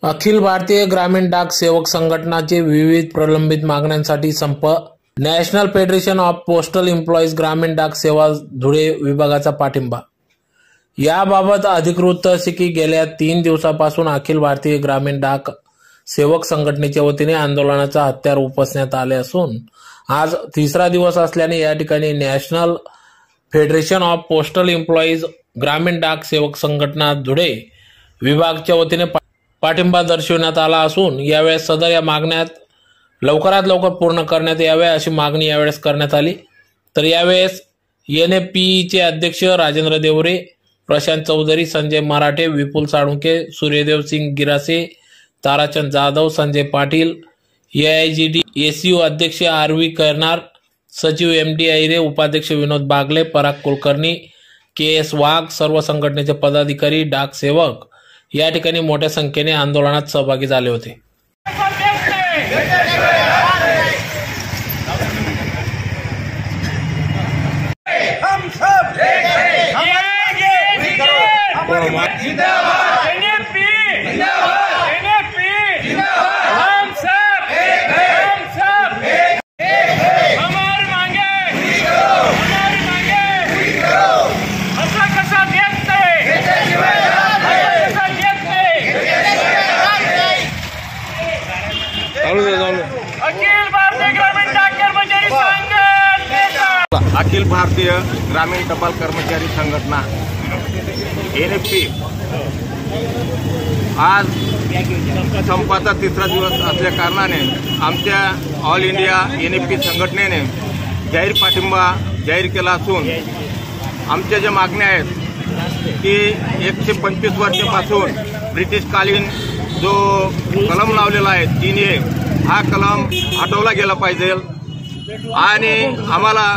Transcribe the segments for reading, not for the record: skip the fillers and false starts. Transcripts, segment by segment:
अखिल भारतीय ग्रामीण डाक सेवक संघटनाचे विविध प्रलंबित मागण्यांसाठी संप। National federation of postal employees ग्रामीण डाक सेवा धुळे विभागाचा पाठिंबा। याबाबत अधिकृत असे की गेल्या 3 दिवसापासून अखिल भारतीय ग्रामीण डाक सेवक संघटनेच्या वतीने आंदोलनाचा हत्यार उपसण्यात आले असून आज 3रा दिवस असल्याने या ठिकाणी national federation of postal employees ग्रामीण डाक सेवक संघटना धुळे विभागाच्या वतीने पाठिंबा दर्शविण्यात आला असून यावेळेस सदर या मागण्यात लवकरात लवकर पूर्ण करण्यात यावे अशी मागणी यावेळेस करण्यात आली। तर यावेळेस एनएफपीचे अध्यक्ष राजेंद्र देवरे, प्रशांत चौधरी, संजय मराठे, विपुल साळुंके, सूर्यदेव सिंग गिरासे, ताराचंद जाधव, संजय पाटील, एआयजीडी एसीयू अध्यक्ष आरवी करनार, सचिव एमडी आयरे, उपाध्यक्ष विनोद बागले, पराग कुलकर्णी, केएस वाघ, सर्व संघटनेचे पदाधिकारी, डाक सेवक या ठिकाणी मोठ्या संख्येने आंदोलनात सहभागी झाले होते। अखिल भारतीय ग्रामीण टपाल कर्मचारी संघटना एनएफपी आज संपाचा 3रा दिवस असल्या कारणाने आमच्या ऑल इंडिया एनएफपी संघटनेने जाहीर पाठिंबा जाहीर केला असून आमच्या ज्या मागण्या आहेत की 125 वर्षापासून ब्रिटिशकालीन जो कलम लावलेला आहे 3A हा कलम हटवला गेला पाहिजे आणि आम्हाला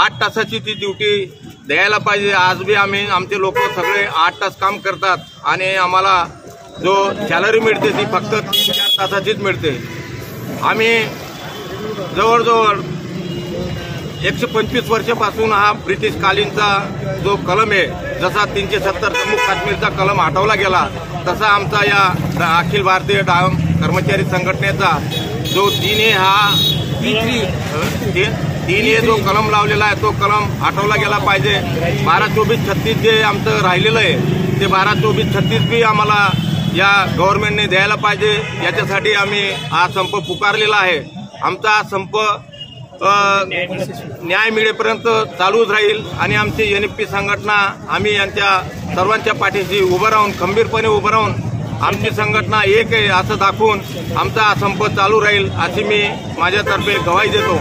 8 तासाची ती ड्युटी द्यायला पाहिजे। आज बी आमचे लोक सगळे 8 तास काम करतात आणि आम्हाला जो सॅलरी मिळते ती फक्त 3-4 तासाचीच मिळते। आम्ही जवळजवळ 125 वर्षापासून हा ब्रिटिशकालीनचा जो कलम आहे, जसा 370 जम्मू काश्मीरचा कलम हटवला गेला तसा आमचा या अखिल भारतीय डाक कर्मचारी संघटनेचा जो 3A हा 3A जो कलम लावलेला आहे तो कलम हटवला गेला पाहिजे। 12-24-36 जे आमचं राहिलेलं आहे ते 12-24-36 बी आम्हाला या गव्हर्नमेंटने द्यायला पाहिजे। याच्यासाठी आम्ही हा संप पुकारलेला आहे। आमचा हा संप न्याय मिळेपर्यंत चालूच राहील आणि आमची एनएफपी संघटना आम्ही यांच्या सर्वांच्या पाठीशी उभं राहून खंबीरपणे उभं राहून आमची संघटना एक आहे असं दाखवून आमचा हा संप चालू राहील अशी मी माझ्यातर्फे ग्वाही देतो।